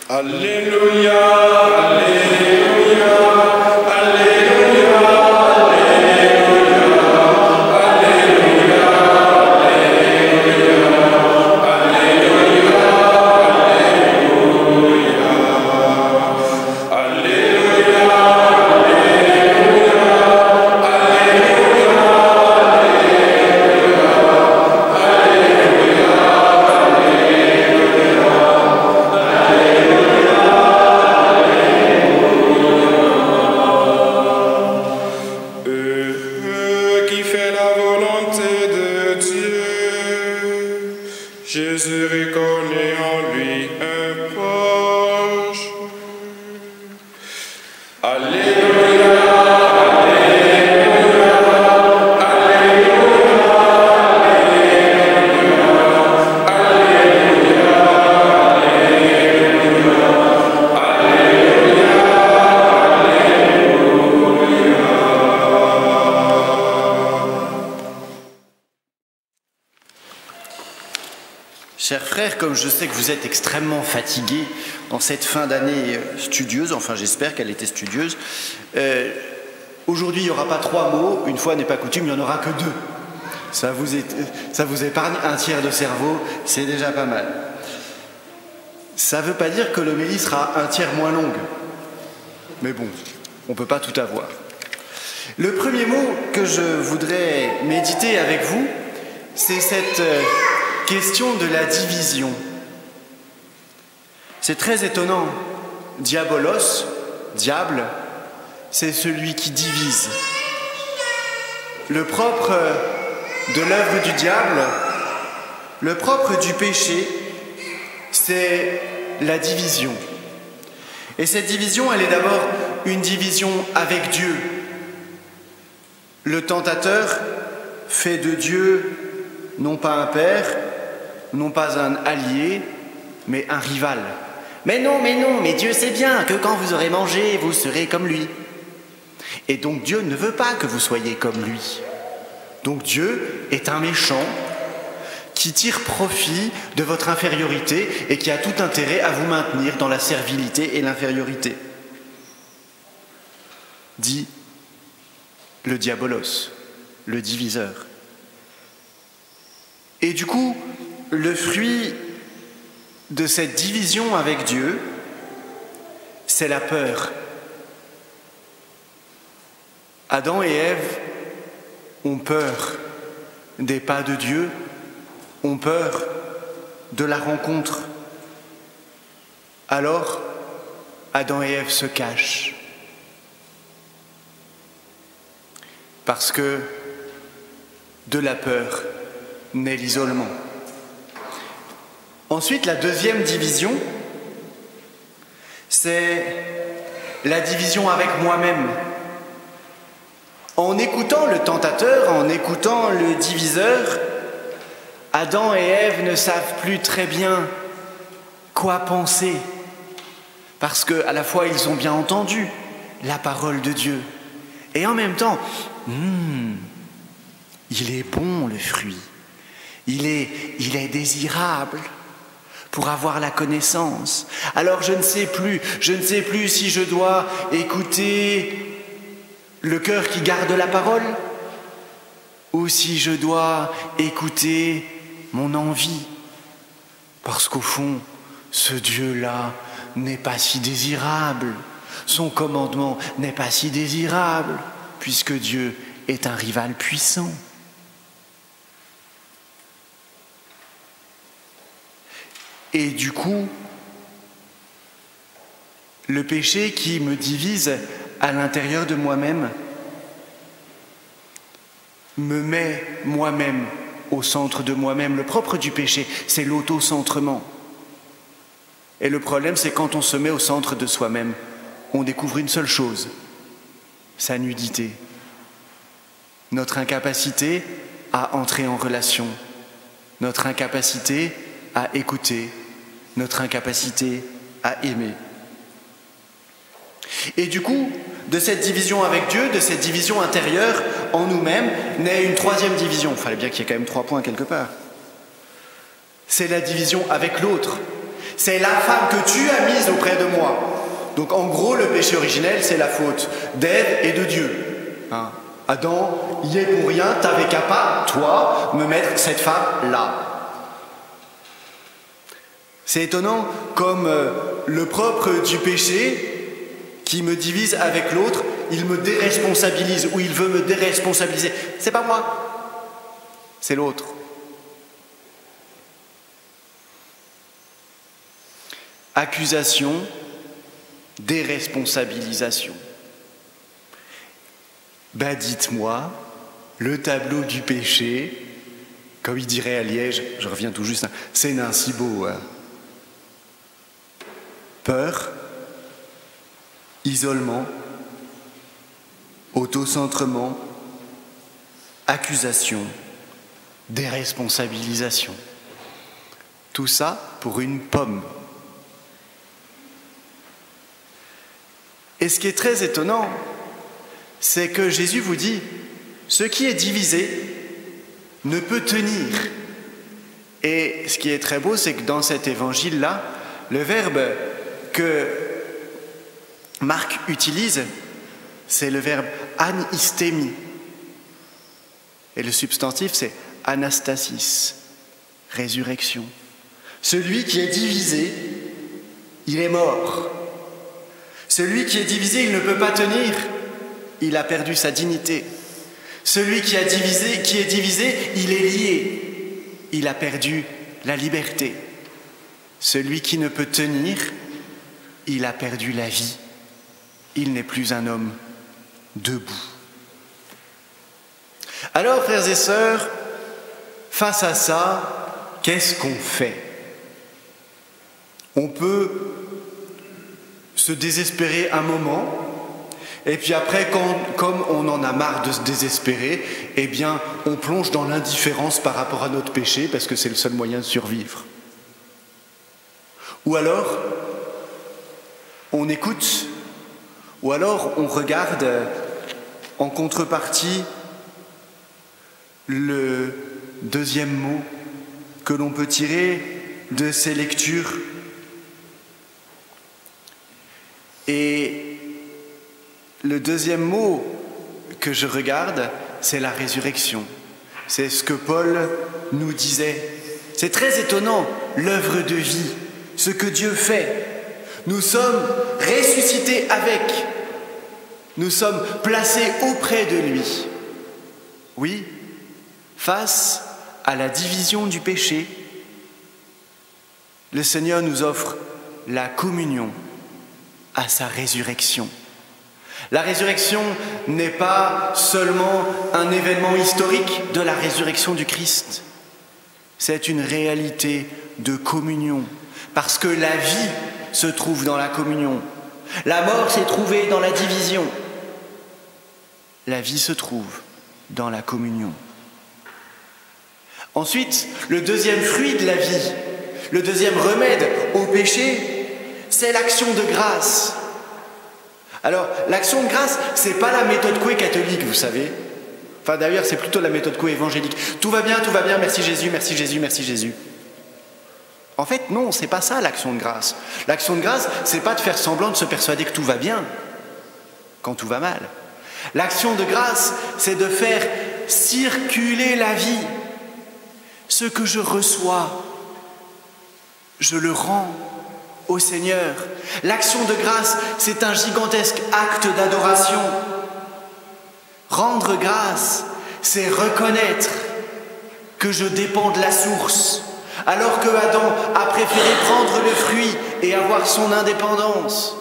Alléluia, Alléluia, Alléluia, Alléluia, Alléluia, Alléluia, Alléluia, Alléluia, qui fait la volonté de Dieu. Jésus reconnaît en lui un proche. Alléluia, Alléluia, Alléluia, Alléluia, Alléluia, Alléluia, Chers frères, comme je sais que vous êtes extrêmement fatigués en cette fin d'année studieuse, enfin j'espère qu'elle était studieuse, aujourd'hui il n'y aura pas 3 mots, une fois n'est pas coutume, il n'y en aura que 2. Ça vous épargne un tiers de cerveau, c'est déjà pas mal. Ça ne veut pas dire que l'homélie sera un tiers moins longue, mais bon, on ne peut pas tout avoir. Le premier mot que je voudrais méditer avec vous, c'est cette question de la division. C'est très étonnant. Diabolos, diable, c'est celui qui divise. Le propre de l'œuvre du diable, le propre du péché, c'est la division. Et cette division, elle est d'abord une division avec Dieu. Le tentateur fait de Dieu non pas un père, non pas un allié, mais un rival. Mais non, mais Dieu sait bien que quand vous aurez mangé, vous serez comme lui. Et donc Dieu ne veut pas que vous soyez comme lui. Donc Dieu est un méchant qui tire profit de votre infériorité et qui a tout intérêt à vous maintenir dans la servilité et l'infériorité. Dit le diabolos, le diviseur. Et du coup, le fruit de cette division avec Dieu, c'est la peur. Adam et Ève ont peur des pas de Dieu, ont peur de la rencontre. Alors, Adam et Ève se cachent. Parce que de la peur naît l'isolement. Ensuite, la deuxième division, c'est la division avec moi-même. En écoutant le tentateur, en écoutant le diviseur, Adam et Ève ne savent plus très bien quoi penser. Parce qu'à la fois, ils ont bien entendu la parole de Dieu. Et en même temps, il est bon le fruit. Il est désirable pour avoir la connaissance. Alors je ne sais plus si je dois écouter le cœur qui garde la parole ou si je dois écouter mon envie. Parce qu'au fond, ce Dieu-là n'est pas si désirable. Son commandement n'est pas si désirable, puisque Dieu est un rival puissant. Et du coup, le péché qui me divise à l'intérieur de moi-même me met moi-même au centre de moi-même. Le propre du péché, c'est l'auto-centrement. Et le problème, c'est quand on se met au centre de soi-même, on découvre une seule chose, sa nudité. Notre incapacité à entrer en relation, notre incapacité à écouter, notre incapacité à aimer. Et du coup, de cette division avec Dieu, de cette division intérieure en nous-mêmes, naît une troisième division. Il fallait bien qu'il y ait quand même 3 points quelque part. C'est la division avec l'autre. C'est la femme que tu as mise auprès de moi. Donc en gros, le péché originel, c'est la faute d'Ève et de Dieu. Hein? Adam, y est pour rien, t'avais qu'à pas, toi, me mettre cette femme là. C'est étonnant comme le propre du péché qui me divise avec l'autre, il me déresponsabilise ou il veut me déresponsabiliser. C'est pas moi, c'est l'autre. Accusation, déresponsabilisation. Ben dites-moi, le tableau du péché, comme il dirait à Liège, je reviens tout juste, c'est nain si beau. Hein. Peur, isolement, autocentrement, accusation, déresponsabilisation. Tout ça pour une pomme. Et ce qui est très étonnant, c'est que Jésus vous dit, ce qui est divisé ne peut tenir. Et ce qui est très beau, c'est que dans cet évangile-là, le verbe que Marc utilise, c'est le verbe anistémi. Et le substantif, c'est anastasis, résurrection. Celui qui est divisé, il est mort. Celui qui est divisé, il ne peut pas tenir. Il a perdu sa dignité. Celui qui est divisé, il est lié. Il a perdu la liberté. Celui qui ne peut tenir, il a perdu la vie. Il n'est plus un homme debout. Alors, frères et sœurs, face à ça, qu'est-ce qu'on fait? On peut se désespérer un moment, et puis après, comme on en a marre de se désespérer, eh bien, on plonge dans l'indifférence par rapport à notre péché, parce que c'est le seul moyen de survivre. Ou alors, on écoute, ou alors on regarde en contrepartie le deuxième mot que l'on peut tirer de ces lectures. Et le deuxième mot que je regarde, c'est la résurrection. C'est ce que Paul nous disait. C'est très étonnant, l'œuvre de vie, ce que Dieu fait. Nous sommes ressuscités avec. Nous sommes placés auprès de lui. Oui, face à la division du péché, le Seigneur nous offre la communion à sa résurrection. La résurrection n'est pas seulement un événement historique de la résurrection du Christ. C'est une réalité de communion, parce que la vie se trouve dans la communion. La mort s'est trouvée dans la division. La vie se trouve dans la communion. Ensuite, le deuxième fruit de la vie, le deuxième remède au péché, c'est l'action de grâce. Alors, l'action de grâce, c'est pas la méthode Coué catholique, vous savez. Enfin, d'ailleurs, c'est plutôt la méthode Coué évangélique. Tout va bien, merci Jésus, merci Jésus, merci Jésus. En fait, non, c'est pas ça l'action de grâce. L'action de grâce, c'est pas de faire semblant de se persuader que tout va bien quand tout va mal. L'action de grâce, c'est de faire circuler la vie. Ce que je reçois, je le rends au Seigneur. L'action de grâce, c'est un gigantesque acte d'adoration. Rendre grâce, c'est reconnaître que je dépends de la source, alors que Adam a préféré prendre le fruit et avoir son indépendance.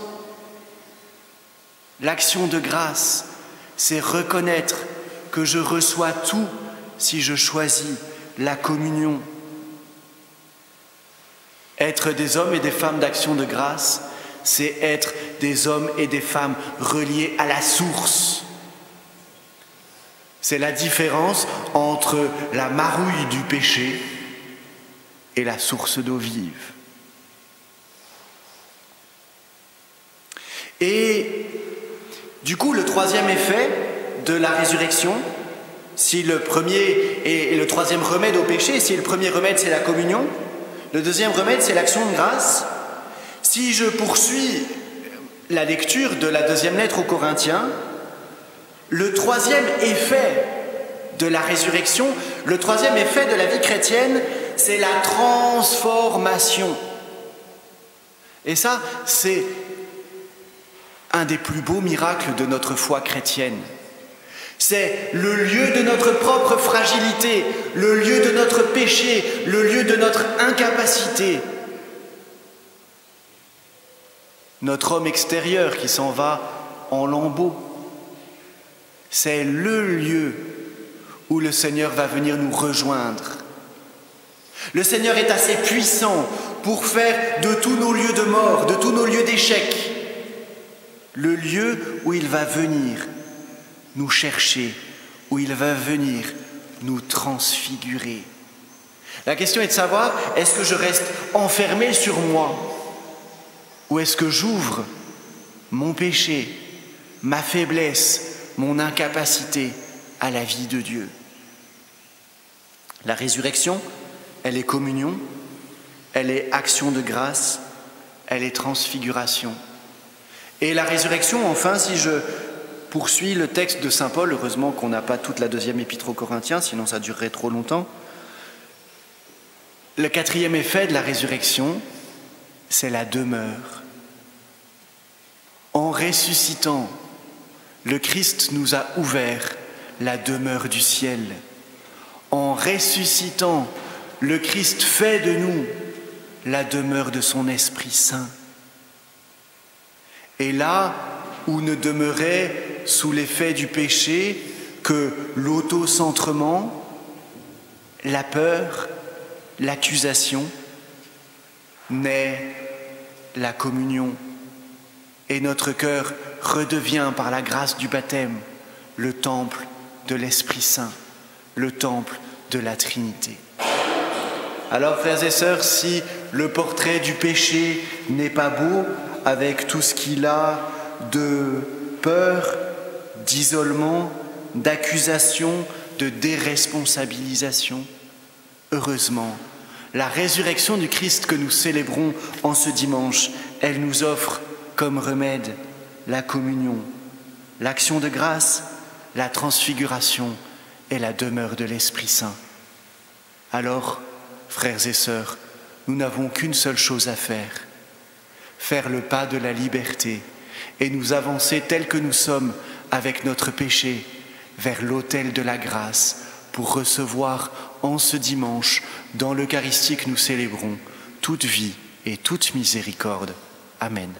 L'action de grâce, c'est reconnaître que je reçois tout si je choisis la communion. Être des hommes et des femmes d'action de grâce, c'est être des hommes et des femmes reliés à la source. C'est la différence entre la marouille du péché et la source d'eau vive. Et du coup, le troisième effet de la résurrection, si le premier et le troisième remède au péché, si le premier remède c'est la communion, Le deuxième remède, c'est l'action de grâce. Si je poursuis la lecture de la deuxième lettre aux Corinthiens, le troisième effet de la résurrection, le troisième effet de la vie chrétienne, c'est la transformation. Et ça, c'est un des plus beaux miracles de notre foi chrétienne. C'est le lieu de notre propre fragilité, le lieu de notre péché, le lieu de notre incapacité. Notre homme extérieur qui s'en va en lambeaux, c'est le lieu où le Seigneur va venir nous rejoindre. Le Seigneur est assez puissant pour faire de tous nos lieux de mort, de tous nos lieux d'échec, le lieu où il va venir nous chercher, où il va venir nous transfigurer. La question est de savoir, est-ce que je reste enfermé sur moi ou est-ce que j'ouvre mon péché, ma faiblesse, mon incapacité à la vie de Dieu? La résurrection, elle est communion, elle est action de grâce, elle est transfiguration. Et la résurrection, enfin, si je poursuis le texte de saint Paul, heureusement qu'on n'a pas toute la deuxième épître aux Corinthiens, sinon ça durerait trop longtemps. Le quatrième effet de la résurrection, c'est la demeure. En ressuscitant, le Christ nous a ouvert la demeure du ciel. En ressuscitant, le Christ fait de nous la demeure de son Esprit Saint. Et là où ne demeurait sous l'effet du péché que l'auto-centrement, la peur, l'accusation, naît la communion. Et notre cœur redevient par la grâce du baptême le temple de l'Esprit Saint, le temple de la Trinité. Alors, frères et sœurs, si le portrait du péché n'est pas beau, avec tout ce qu'il a de peur, d'isolement, d'accusation, de déresponsabilisation, heureusement, la résurrection du Christ que nous célébrons en ce dimanche, elle nous offre comme remède la communion, l'action de grâce, la transfiguration et la demeure de l'Esprit Saint. Alors, frères et sœurs, nous n'avons qu'une seule chose à faire le pas de la liberté et nous avancer tels que nous sommes avec notre péché vers l'autel de la grâce pour recevoir en ce dimanche, dans l'Eucharistie que nous célébrons, toute vie et toute miséricorde. Amen.